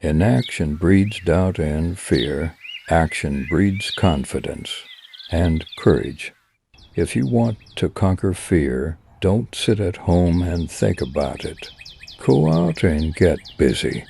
Inaction breeds doubt and fear. Action breeds confidence and courage. If you want to conquer fear, don't sit at home and think about it. Go out and get busy.